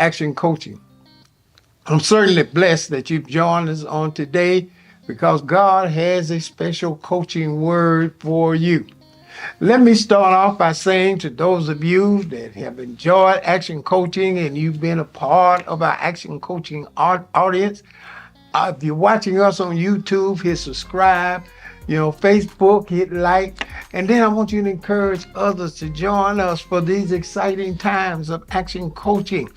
action coaching. I'm certainly blessed that you've joined us on today because God has a special coaching word for you. Let me start off by saying to those of you that have enjoyed action coaching and you've been a part of our action coaching audience, if you're watching us on YouTube, hit subscribe. Facebook, hit like. And then I want you to encourage others to join us for these exciting times of action coaching.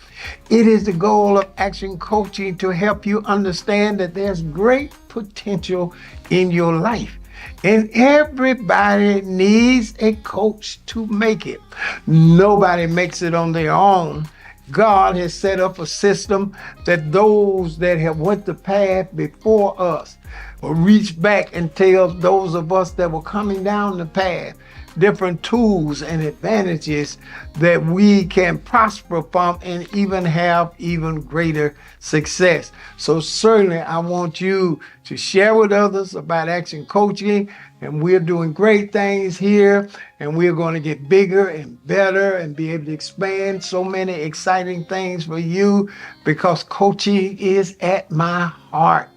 It is the goal of action coaching to help you understand that there's great potential in your life. And everybody needs a coach to make it. Nobody makes it on their own. God has set up a system that those that have went the path before us will reach back and tell those of us that were coming down the path different tools and advantages that we can prosper from and even have even greater success. So certainly I want you to share with others about action coaching, and we're doing great things here, and we're going to get bigger and better and be able to expand so many exciting things for you because coaching is at my heart.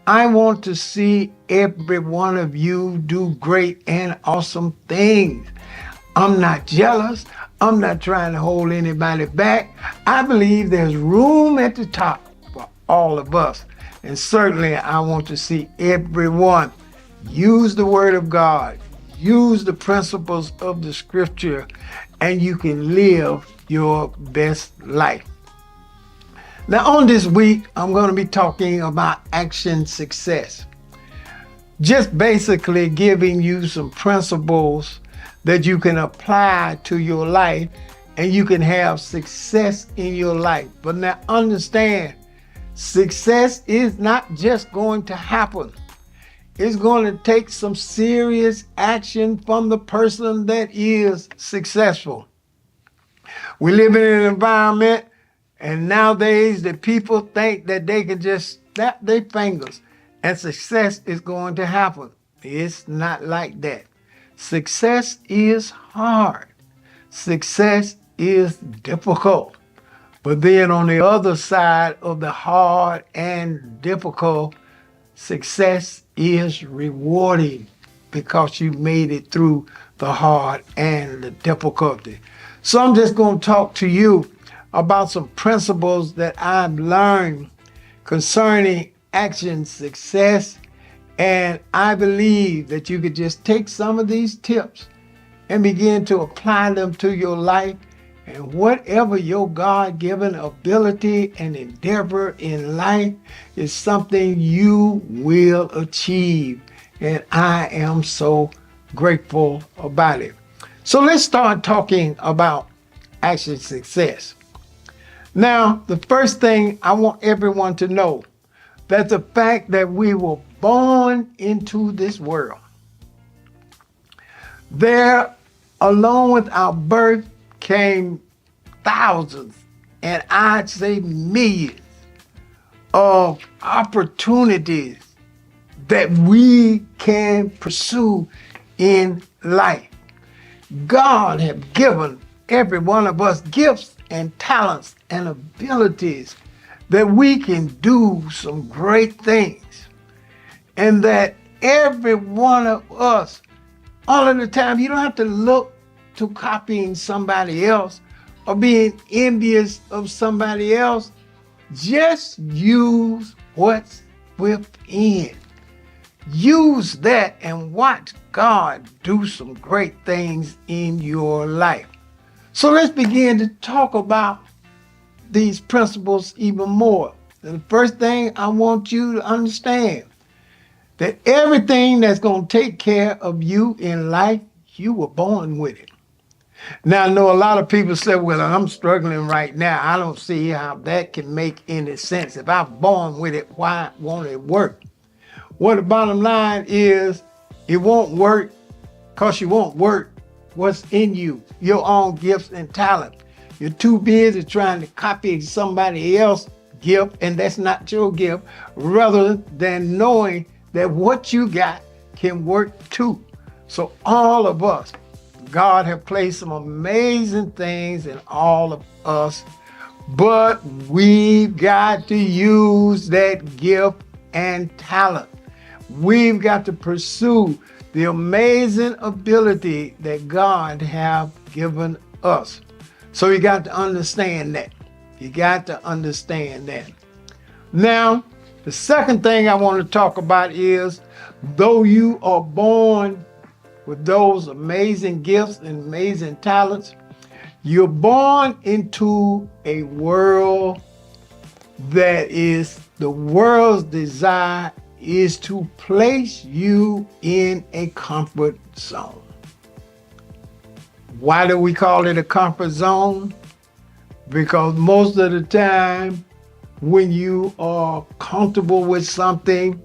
I want to see every one of you do great and awesome things. I'm not jealous. I'm not trying to hold anybody back. I believe there's room at the top for all of us. And certainly I want to see everyone use the Word of God, use the principles of the Scripture, and you can live your best life. Now, on this week, I'm going to be talking about action success. Just basically giving you some principles that you can apply to your life and you can have success in your life. But now understand, success is not just going to happen. It's going to take some serious action from the person that is successful. We live in an environment, and nowadays the people think that they can just snap their fingers and success is going to happen. It's not like that. Success is hard. Success is difficult. But then on the other side of the hard and difficult, success is rewarding because you made it through the hard and the difficulty. So I'm just going to talk to you about some principles that I've learned concerning action success. And I believe that you could just take some of these tips and begin to apply them to your life. And whatever your God-given ability and endeavor in life is something you will achieve. And I am so grateful about it. So let's start talking about action success. Now, the first thing I want everyone to know that the fact that we were born into this world, there, along with our birth, came thousands, and I'd say millions of opportunities that we can pursue in life. God has given every one of us gifts and talents and abilities that we can do some great things. And that every one of us, all of the time, you don't have to look to copying somebody else or being envious of somebody else. Just use what's within. Use that and watch God do some great things in your life. So let's begin to talk about these principles even more. And the first thing I want you to understand that everything that's going to take care of you in life, you were born with it. Now, I know a lot of people say, well, I'm struggling right now. I don't see how that can make any sense. If I'm born with it, why won't it work? Well, the bottom line is it won't work because you won't work what's in you, your own gifts and talent. You're too busy trying to copy somebody else's gift, and that's not your gift, rather than knowing that what you got can work too. So all of us, God have placed some amazing things in all of us. but we've got to use that gift and talent. We've got to pursue the amazing ability that God have given us. So you got to understand that. You got to understand that. Now, the second thing I want to talk about is, though you are born with those amazing gifts and amazing talents, you're born into a world that is, the world's desire is to place you in a comfort zone. Why do we call it a comfort zone? Because most of the time, when you are comfortable with something,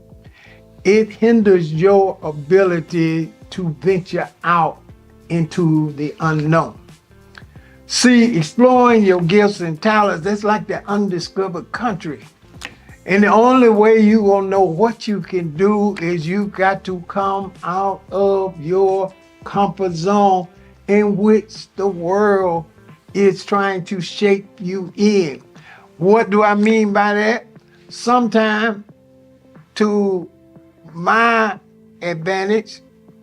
it hinders your ability to venture out into the unknown. See, exploring your gifts and talents, that's like the undiscovered country. And the only way you will know what you can do is you got to come out of your comfort zone in which the world is trying to shape you in. What do I mean by that? Sometimes, to my advantage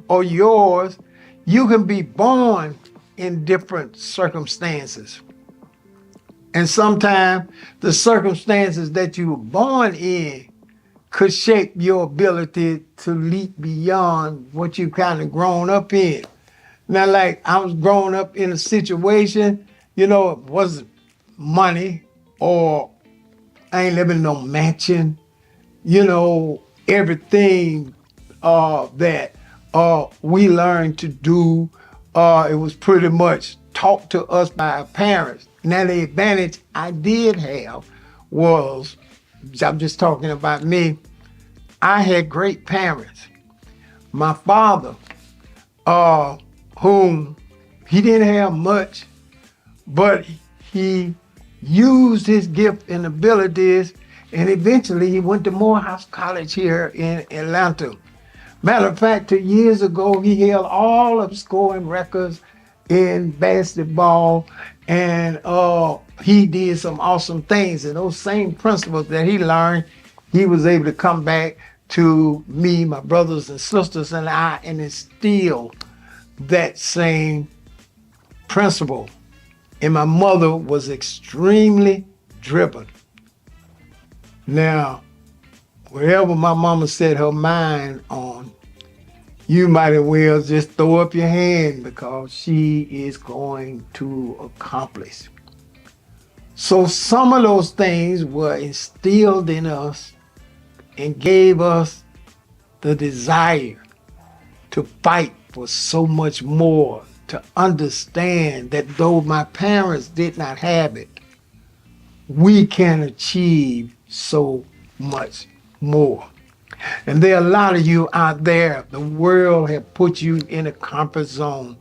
or yours, you can be born in different circumstances. And sometimes the circumstances that you were born in could shape your ability to leap beyond what you kind of grown up in. Now, like I was growing up in a situation, it wasn't money, or I ain't living in no mansion, everything that we learned to do, it was pretty much taught to us by our parents. Now, the advantage I did have was, I'm just talking about me, I had great parents. My father, whom he didn't have much, but he used his gift and abilities, and eventually he went to Morehouse College here in Atlanta. Matter of fact, 2 years ago, he held all of scoring records in basketball, and he did some awesome things. And those same principles that he learned, he was able to come back to me, my brothers and sisters, and I, and instill that same principle. And my mother was extremely driven. Now, whatever my mama set her mind on, you might as well just throw up your hand, because she is going to accomplish. So some of those things were instilled in us and gave us the desire to fight for so much more, to understand that though my parents did not have it, we can achieve so much more. And there are a lot of you out there, the world has put you in a comfort zone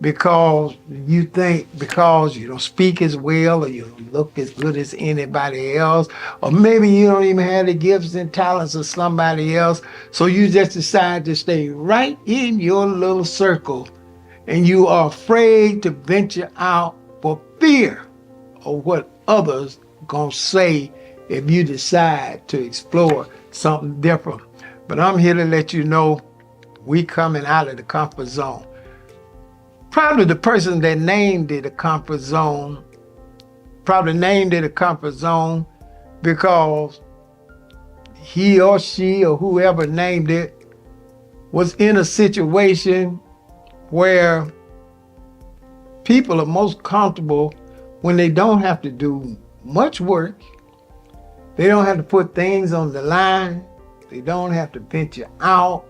because you think, because you don't speak as well, or you don't look as good as anybody else, or maybe you don't even have the gifts and talents of somebody else, so you just decide to stay right in your little circle, and you are afraid to venture out for fear of what others gonna say if you decide to explore something different. But I'm here to let you know, we coming out of the comfort zone. Probably the person that named it a comfort zone, because he or she or whoever named it was in a situation where people are most comfortable when they don't have to do much work. They don't have to put things on the line. They don't have to venture out.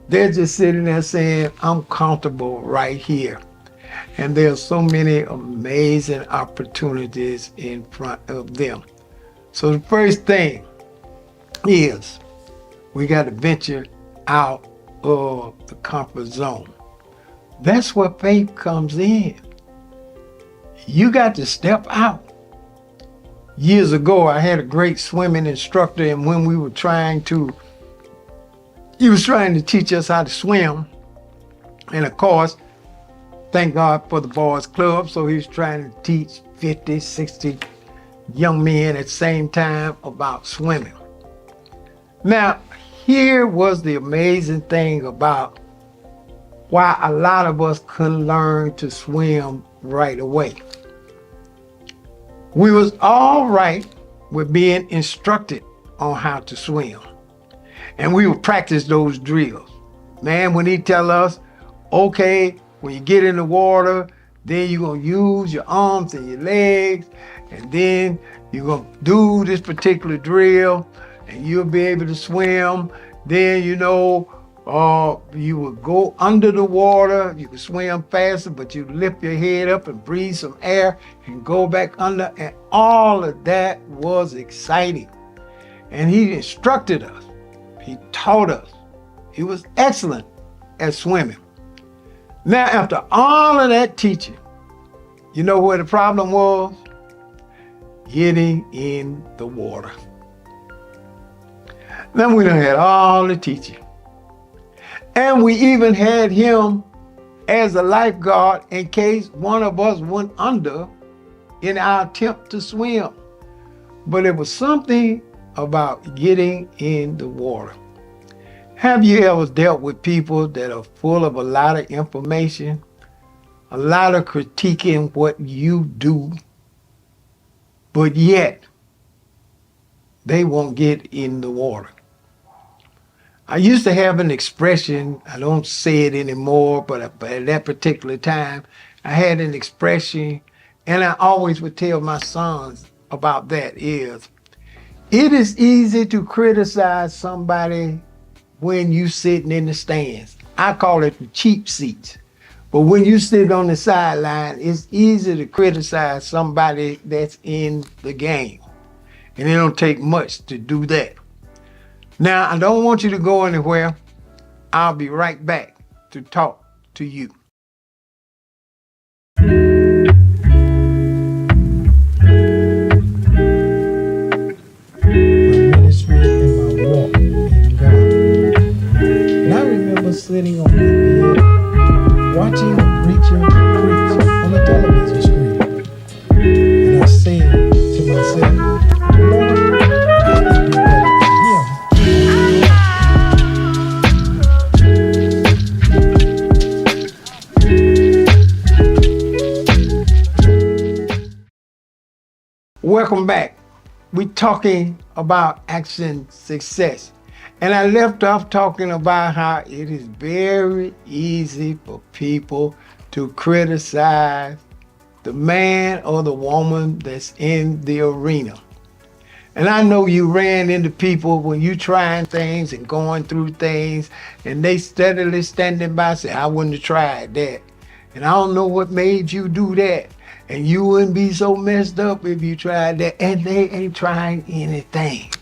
They're just sitting there saying, I'm comfortable right here. And there's so many amazing opportunities in front of them. So the first thing is, we got to venture out of the comfort zone. That's where faith comes in. You got to step out. Years ago, I had a great swimming instructor, and when we were he was trying to teach us how to swim. And of course, thank God for the boys club, so he was trying to teach 50, 60 young men at the same time about swimming. Now, here was the amazing thing about why a lot of us couldn't learn to swim right away. We was all right with being instructed on how to swim. And we would practice those drills. Man, when he tell us, okay, when you get in the water, then you're going to use your arms and your legs, and then you're going to do this particular drill, and you'll be able to swim. Then, you will go under the water. You can swim faster, but you lift your head up and breathe some air and go back under. And all of that was exciting. And he instructed us. He taught us. He was excellent at swimming. Now, after all of that teaching, you know where the problem was? Getting in the water. Then we done had all the teaching. And we even had him as a lifeguard in case one of us went under in our attempt to swim. But it was something about getting in the water. Have you ever dealt with people that are full of a lot of information, a lot of critiquing what you do, but yet they won't get in the water? I used to have an expression, I don't say it anymore, but at that particular time, I had an expression, and I always would tell my sons about that is, it is easy to criticize somebody when you sitting in the stands. I call it the cheap seats. But when you sit on the sideline, it's easy to criticize somebody that's in the game. And it don't take much to do that. Now, I don't want you to go anywhere. I'll be right back to talk to you. Sitting on my bed, watching a preacher preach on the television screen. And I said to myself, Lord, I can do better than him. Welcome back. We're talking about action success. And I left off talking about how it is very easy for people to criticize the man or the woman that's in the arena. And I know you ran into people when you trying things and going through things, and they steadily standing by say, I wouldn't have tried that. And I don't know what made you do that. And you wouldn't be so messed up if you tried that. And they ain't trying anything.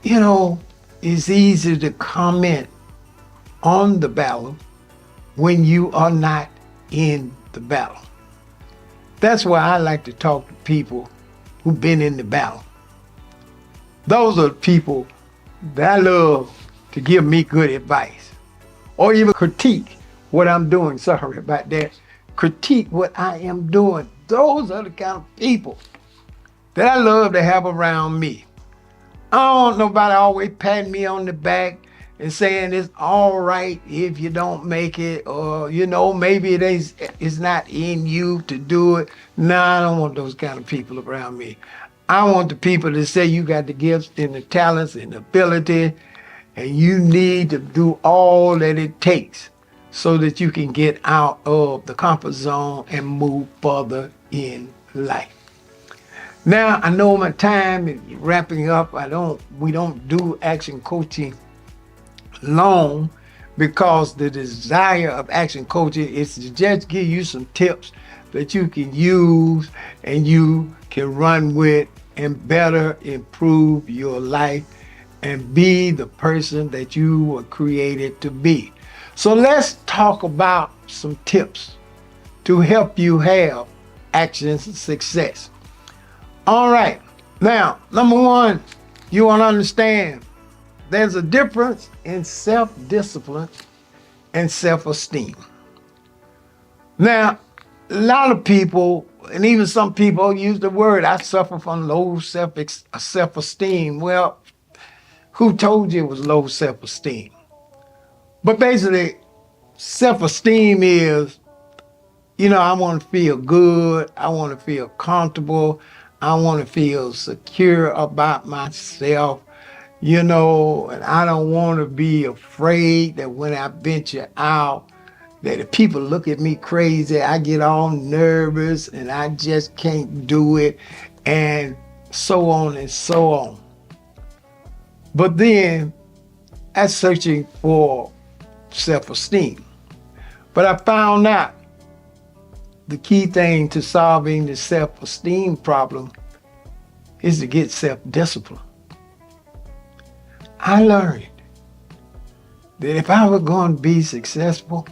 You know, it's easy to comment on the battle when you are not in the battle. That's why I like to talk to people who've been in the battle. Those are the people that I love to give me good advice or even critique what I'm doing. Sorry about that. Critique what I am doing. Those are the kind of people that I love to have around me. I don't want nobody always patting me on the back and saying it's all right if you don't make it, or, maybe it's not in you to do it. No, I don't want those kind of people around me. I want the people to say you got the gifts and the talents and the ability, and you need to do all that it takes so that you can get out of the comfort zone and move further in life. Now, I know my time is wrapping up. We don't do action coaching long because the desire of action coaching is to just give you some tips that you can use and you can run with and better improve your life and be the person that you were created to be. So let's talk about some tips to help you have action success. All right. Now, number one, you want to understand there's a difference in self-discipline and self-esteem. Now, a lot of people and even some people use the word, I suffer from low self-esteem. Well, who told you it was low self-esteem? But basically, self-esteem is, I want to feel good. I want to feel comfortable. I want to feel secure about myself, and I don't want to be afraid that when I venture out, that if people look at me crazy, I get all nervous and I just can't do it, and so on and so on. But then I'm searching for self-esteem. But I found out the key thing to solving the self-esteem problem is to get self-discipline. I learned that if I was going to be successful,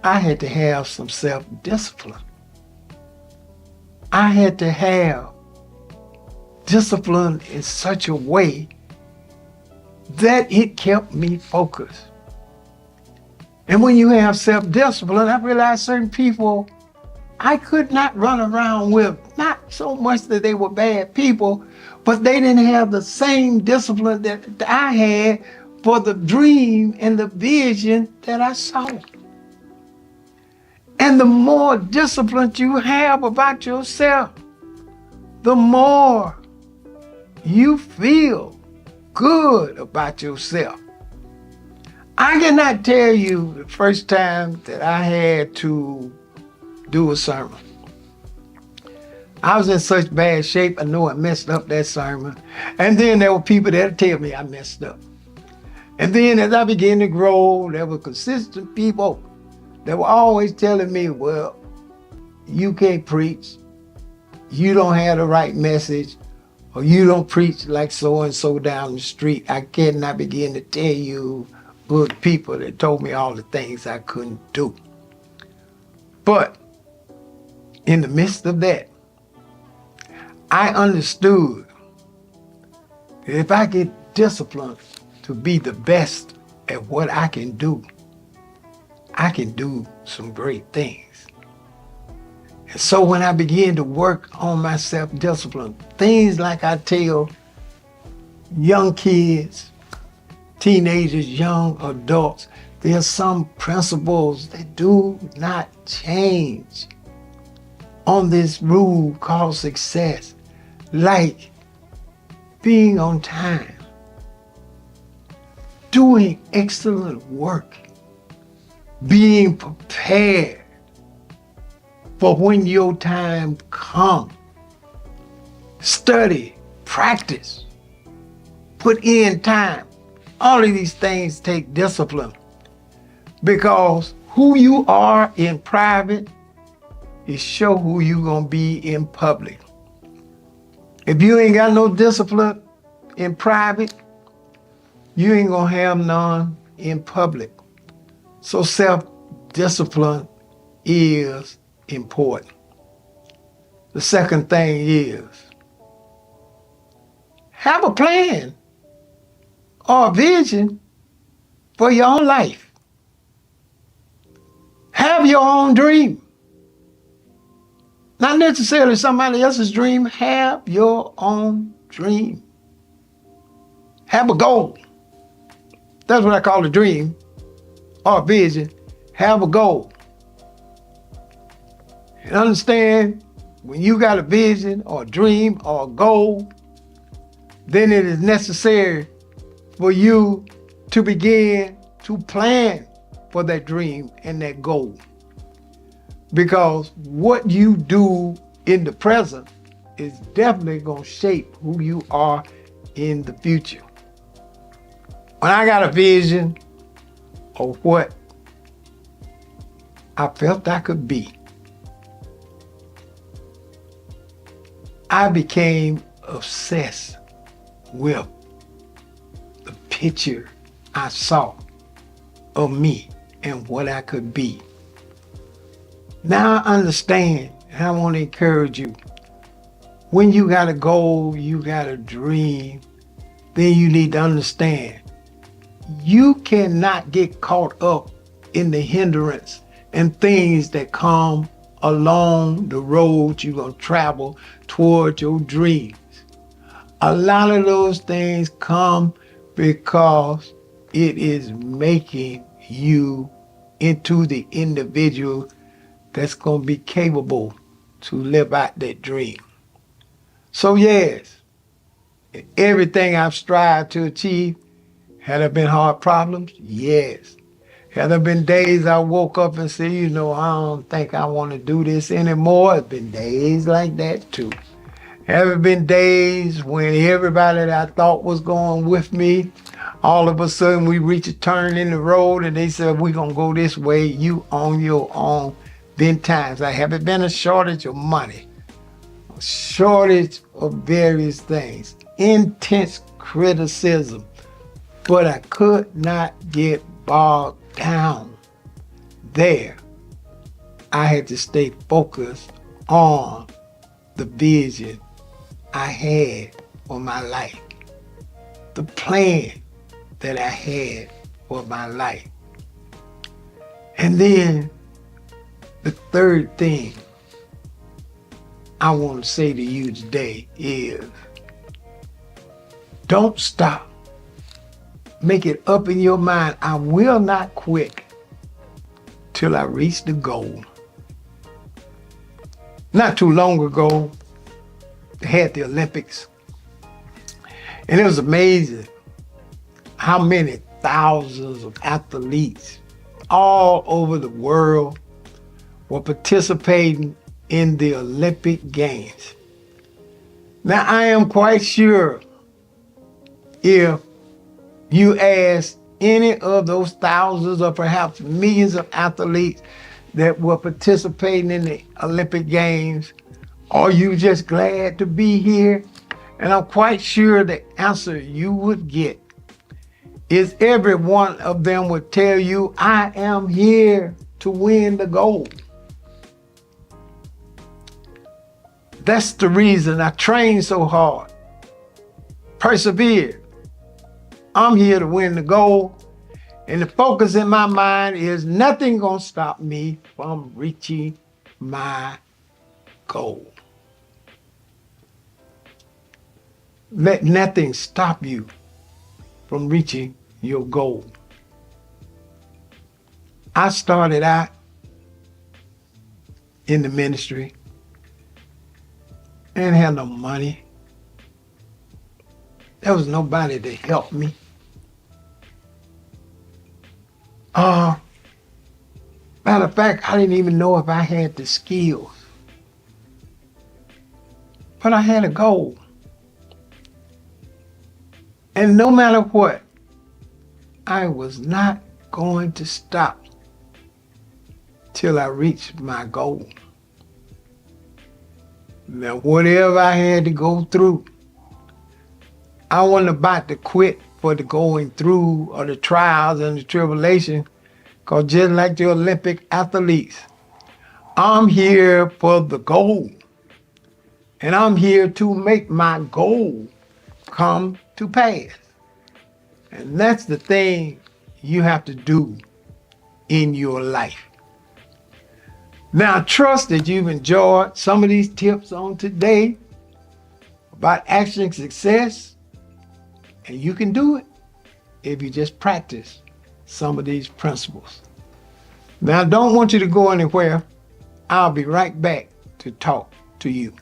I had to have some self-discipline. I had to have discipline in such a way that it kept me focused. And when you have self-discipline, I realized certain people I could not run around with, not so much that they were bad people, but they didn't have the same discipline that I had for the dream and the vision that I saw. And the more discipline you have about yourself, the more you feel good about yourself. I cannot tell you the first time that I had to do a sermon. I was in such bad shape, I know I messed up that sermon. And then there were people that would tell me I messed up. And then as I began to grow, there were consistent people that were always telling me, well, you can't preach, you don't have the right message, or you don't preach like so-and-so down the street. I cannot begin to tell you good people that told me all the things I couldn't do. But in the midst of that, I understood that if I get disciplined to be the best at what I can do some great things. And so when I began to work on my self-discipline, things like I tell young kids, teenagers, young adults, there are some principles that do not change on this rule called success, like being on time, doing excellent work, being prepared for when your time comes. Study, practice, put in time. All of these things take discipline, because who you are in private is show who you gonna be in public. If you ain't got no discipline in private, you ain't gonna have none in public. So self-discipline is important. The second thing is, have a plan or a vision for your own life. Have your own dream. Not necessarily somebody else's dream. Have your own dream. Have a goal. That's what I call a dream or a vision. Have a goal. And understand, when you got a vision or a dream or a goal, then it is necessary for you to begin to plan for that dream and that goal. Because what you do in the present is definitely going to shape who you are in the future. When I got a vision of what I felt I could be, I became obsessed with the picture I saw of me and what I could be. Now I understand, and I want to encourage you, when you got a goal, you got a dream, then you need to understand, you cannot get caught up in the hindrance and things that come along the road you're going to travel toward your dreams. A lot of those things come because it is making you into the individual that's going to be capable to live out that dream. So yes, everything I've strived to achieve, had there been hard problems? Yes. Have there been days I woke up and said, I don't think I want to do this anymore? It's been days like that too. Have there been days when everybody that I thought was going with me, all of a sudden we reach a turn in the road and they said, we're going to go this way, you on your own. Been times. I haven't been a shortage of money, a shortage of various things, intense criticism, but I could not get bogged down there. I had to stay focused on the vision I had for my life, the plan that I had for my life. And then the third thing I want to say to you today is, don't stop. Make it up in your mind, I will not quit till I reach the goal. Not too long ago, they had the Olympics. And it was amazing how many thousands of athletes all over the world were participating in the Olympic Games. Now, I am quite sure if you ask any of those thousands or perhaps millions of athletes that were participating in the Olympic Games, are you just glad to be here? And I'm quite sure the answer you would get is every one of them would tell you, I am here to win the gold. That's the reason I train so hard, persevere. I'm here to win the gold. And the focus in my mind is nothing gonna stop me from reaching my goal. Let nothing stop you from reaching your goal. I started out in the ministry and had no money. There was nobody to help me. Matter of fact, I didn't even know if I had the skills. But I had a goal. And no matter what, I was not going to stop till I reached my goal. Now, whatever I had to go through, I wasn't about to quit for the going through or the trials and the tribulation, because just like the Olympic athletes, I'm here for the goal. And I'm here to make my goal come to pass. And that's the thing you have to do in your life. Now, I trust that you've enjoyed some of these tips on today about action success, and you can do it if you just practice some of these principles. Now, I don't want you to go anywhere. I'll be right back to talk to you.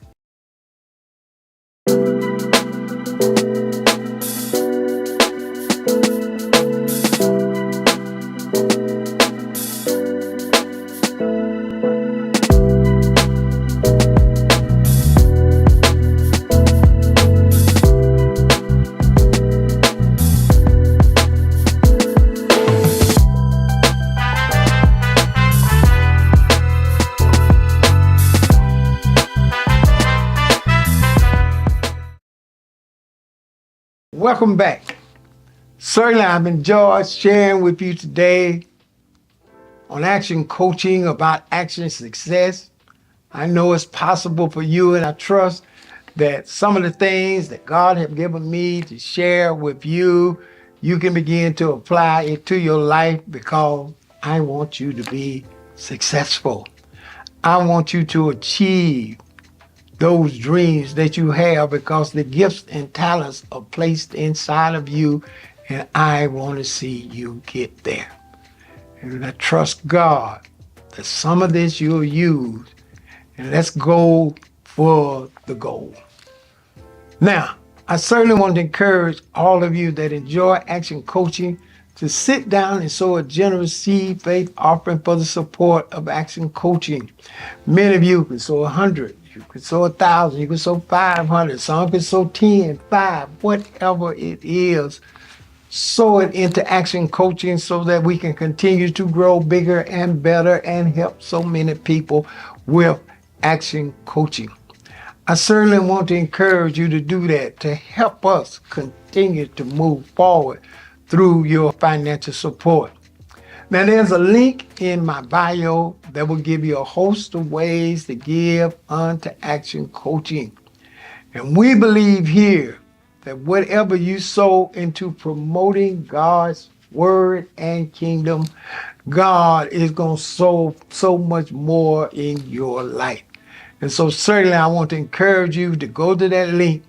Welcome back. Certainly, I've enjoyed sharing with you today on action coaching about action success. I know it's possible for you, and I trust that some of the things that God has given me to share with you, you can begin to apply it to your life, because I want you to be successful. I want you to achieve those dreams that you have because the gifts and talents are placed inside of you, and I want to see you get there. And I trust God that some of this you'll use, and let's go for the goal. Now, I certainly want to encourage all of you that enjoy action coaching to sit down and sow a generous seed faith offering for the support of action coaching. Many of you can sow 100, you can sow 1,000, you can sow 500, some can sow 10, 5, whatever it is. Sow it into action coaching so that we can continue to grow bigger and better and help so many people with action coaching. I certainly want to encourage you to do that to help us continue to move forward through your financial support. Now, there's a link in my bio that will give you a host of ways to give unto action coaching. And we believe here that whatever you sow into promoting God's word and kingdom, God is going to sow so much more in your life. And so certainly I want to encourage you to go to that link,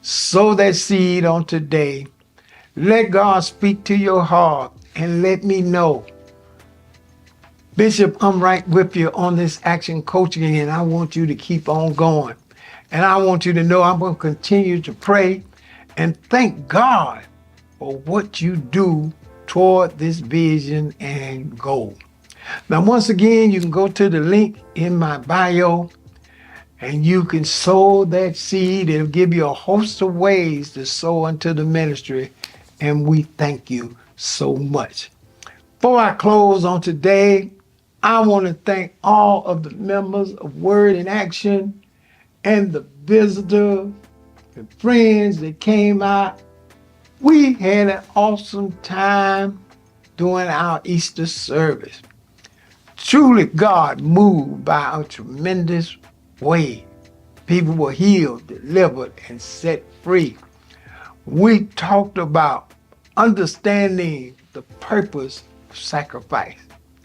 sow that seed on today. Let God speak to your heart and let me know, Bishop, I'm right with you on this action coaching, and I want you to keep on going. And I want you to know I'm going to continue to pray and thank God for what you do toward this vision and goal. Now, once again, you can go to the link in my bio and you can sow that seed. It'll give you a host of ways to sow into the ministry. And we thank you so much. Before I close on today, I want to thank all of the members of Word in Action and the visitors and friends that came out. We had an awesome time during our Easter service. Truly, God moved by a tremendous way. People were healed, delivered, and set free. We talked about understanding the purpose of sacrifice.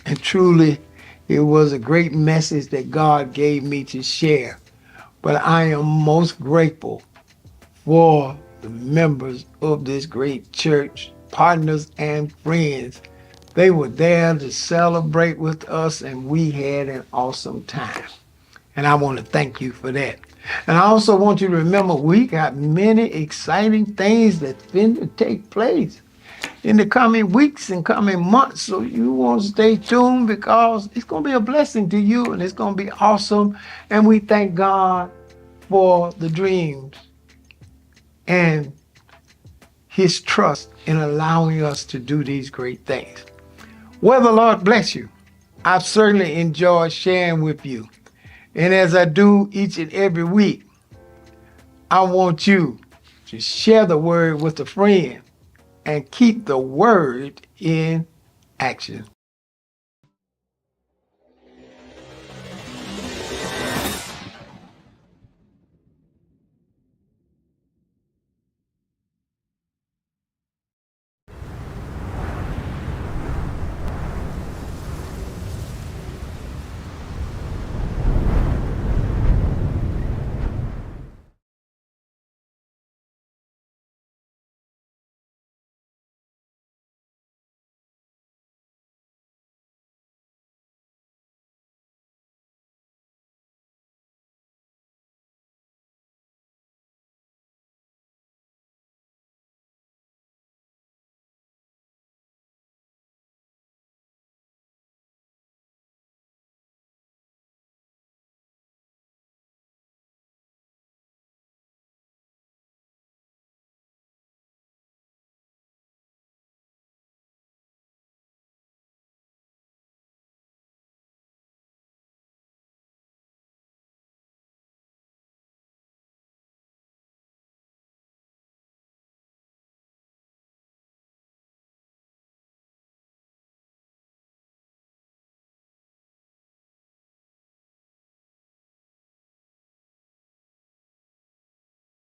And truly, it was a great message that God gave me to share. But I am most grateful for the members of this great church, partners and friends. They were there to celebrate with us, and we had an awesome time. And I want to thank you for that. And I also want you to remember we got many exciting things that's going to take place in the coming weeks and coming months. So you want to stay tuned because it's going to be a blessing to you and it's going to be awesome. And we thank God for the dreams and his trust in allowing us to do these great things. Well, the Lord bless you. I've certainly enjoyed sharing with you. And as I do each and every week, I want you to share the word with a friend and keep the word in action.